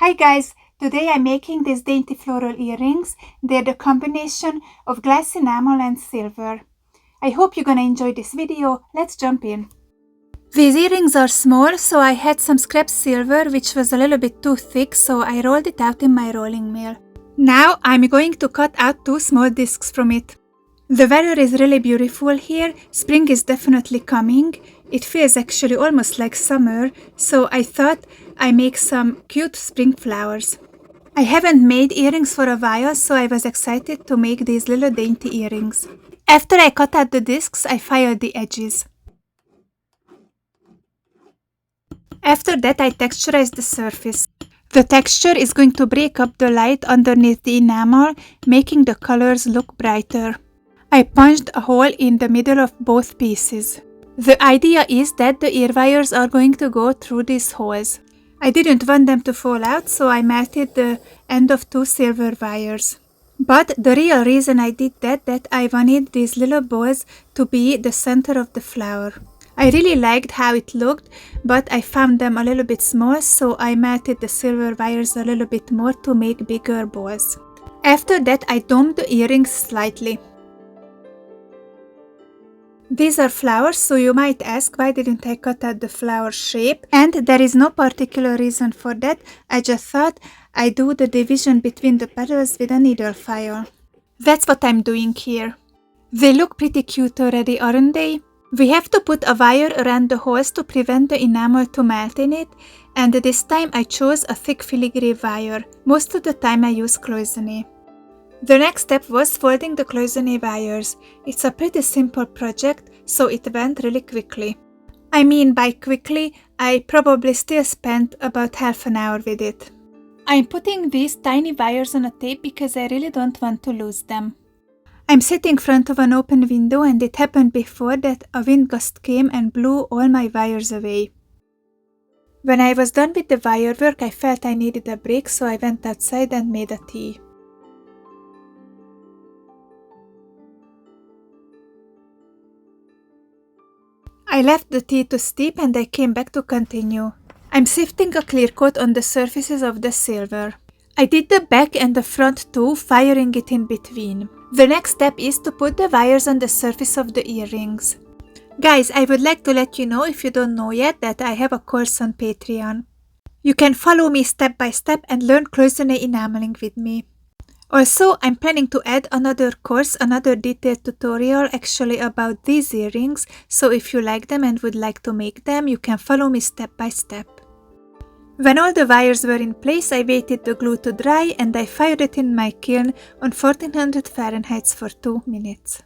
Hi guys, today I'm making these dainty floral earrings. They're the combination of glass enamel and silver. I hope you're gonna enjoy this video. Let's jump in. These earrings are small, so I had some scrap silver which was a little bit too thick, so I rolled it out in my rolling mill. Now I'm going to cut out 2 small discs from it. The weather is really beautiful here. Spring is definitely coming. It feels actually almost like summer, so I thought I make some cute spring flowers. I haven't made earrings for a while, so I was excited to make these little dainty earrings. After I cut out the discs, I filed the edges. After that, I texturized the surface. The texture is going to break up the light underneath the enamel, making the colors look brighter. I punched a hole in the middle of both pieces. The idea is that the ear wires are going to go through these holes. I didn't want them to fall out, so I melted the end of 2 silver wires. But the real reason I did that I wanted these little balls to be the center of the flower. I really liked how it looked, but I found them a little bit small, so I melted the silver wires a little bit more to make bigger balls. After that, I domed the earrings slightly. These are flowers, so you might ask why didn't I cut out the flower shape, and there is no particular reason for that. I just thought I'd do the division between the petals with a needle file. That's what I'm doing here. They look pretty cute already, aren't they? We have to put a wire around the holes to prevent the enamel to melt in it, and this time I chose a thick filigree wire. Most of the time I use Cloisonne. The next step was folding the Cloisonne wires. It's a pretty simple project, so it went really quickly. I mean by quickly, I probably still spent about half an hour with it. I'm putting these tiny wires on a tape because I really don't want to lose them. I'm sitting in front of an open window, and it happened before that a wind gust came and blew all my wires away. When I was done with the wire work, I felt I needed a break, so I went outside and made a tea. I left the tea to steep and I came back to continue. I'm sifting a clear coat on the surfaces of the silver. I did the back and the front too, firing it in between. The next step is to put the wires on the surface of the earrings. Guys, I would like to let you know, if you don't know yet, that I have a course on Patreon. You can follow me step by step and learn Cloisonne enameling with me. Also, I'm planning to add another course, another detailed tutorial actually about these earrings, so if you like them and would like to make them, you can follow me step by step. When all the wires were in place, I waited the glue to dry and I fired it in my kiln on 1400 Fahrenheit for 2 minutes.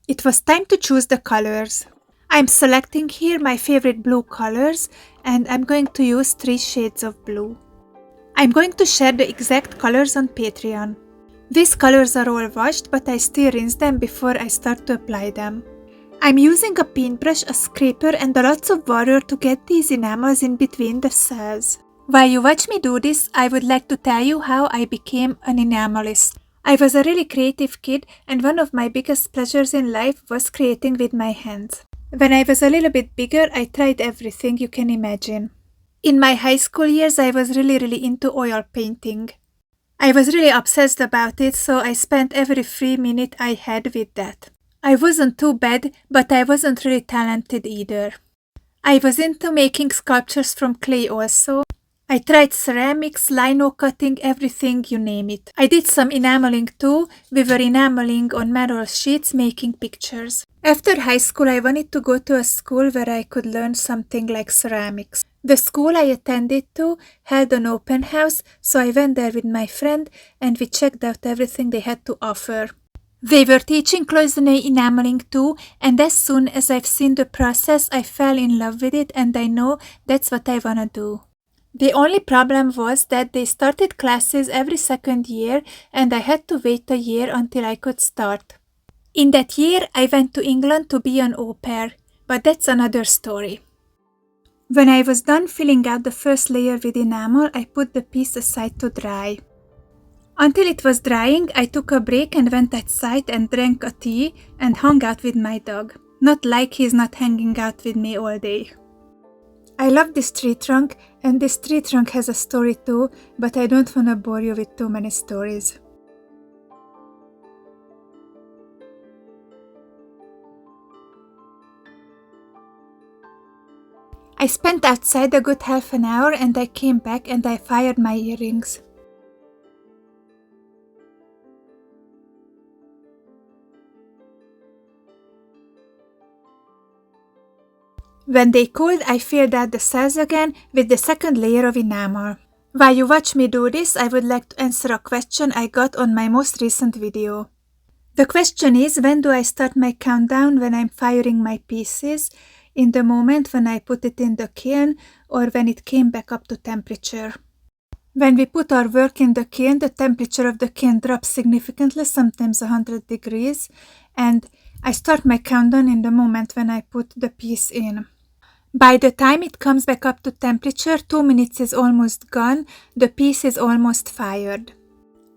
It was time to choose the colors. I'm selecting here my favorite blue colors, and I'm going to use 3 shades of blue. I'm going to share the exact colors on Patreon. These colors are all washed, but I still rinse them before I start to apply them. I'm using a paintbrush, a scraper, and lots of water to get these enamels in between the cells. While you watch me do this, I would like to tell you how I became an enamelist. I was a really creative kid, and one of my biggest pleasures in life was creating with my hands. When I was a little bit bigger, I tried everything you can imagine. In my high school years, I was really into oil painting. I was really obsessed about it, so I spent every free minute I had with that. I wasn't too bad, but I wasn't really talented either. I was into making sculptures from clay also. I tried ceramics, lino cutting, everything, you name it. I did some enameling too. We were enameling on metal sheets, making pictures. After high school, I wanted to go to a school where I could learn something like ceramics. The school I attended to held an open house, so I went there with my friend and we checked out everything they had to offer. They were teaching Cloisonne enameling too, and as soon as I've seen the process, I fell in love with it and I know that's what I wanna do. The only problem was that they started classes every 2nd year and I had to wait a year until I could start. In that year, I went to England to be an au pair, but that's another story. When I was done filling out the first layer with enamel, I put the piece aside to dry. Until it was drying, I took a break and went outside and drank a tea and hung out with my dog. Not like he's not hanging out with me all day. I love this tree trunk, and this tree trunk has a story too, but I don't want to bore you with too many stories. I spent outside a good half an hour and I came back and I fired my earrings. When they cooled, I filled out the cells again with the second layer of enamel. While you watch me do this, I would like to answer a question I got on my most recent video. The question is, when do I start my countdown when I'm firing my pieces? In the moment when I put it in the kiln or when it came back up to temperature? When we put our work in the kiln, the temperature of the kiln drops significantly, sometimes 100 degrees, and I start my countdown in the moment when I put the piece in. By the time it comes back up to temperature, 2 minutes is almost gone, the piece is almost fired.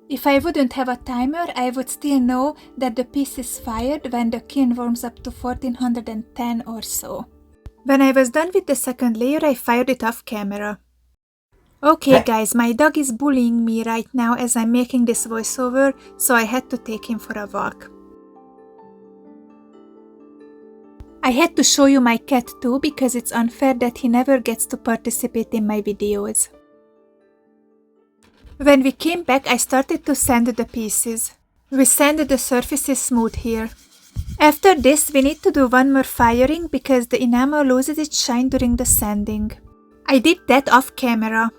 If I wouldn't have a timer, I would still know that the piece is fired when the kiln warms up to 1410 or so. When I was done with the second layer, I fired it off camera. Okay guys, my dog is bullying me right now as I'm making this voiceover, so I had to take him for a walk. I had to show you my cat too because it's unfair that he never gets to participate in my videos. When we came back, I started to sand the pieces. We sanded the surfaces smooth here. After this, we need to do one more firing because the enamel loses its shine during the sanding. I did that off camera.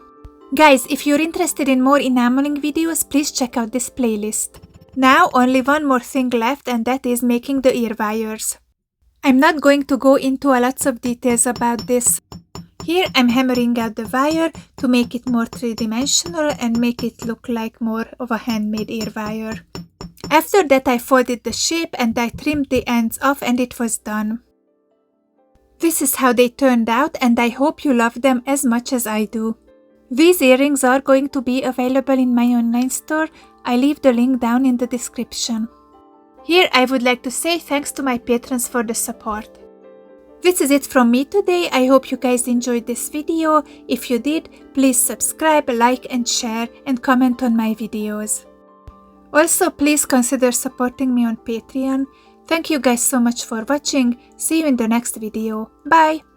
Guys, if you're interested in more enameling videos, please check out this playlist. Now only one more thing left, and that is making the ear wires. I'm not going to go into a lots of details about this. Here I'm hammering out the wire to make it more three-dimensional and make it look like more of a handmade ear wire. After that I folded the shape and I trimmed the ends off and it was done. This is how they turned out and I hope you love them as much as I do. These earrings are going to be available in my online store. I leave the link down in the description. Here I would like to say thanks to my patrons for the support. This is it from me today. I hope you guys enjoyed this video. If you did, please subscribe, like and share and comment on my videos. Also, please consider supporting me on Patreon. Thank you guys so much for watching. See you in the next video. Bye!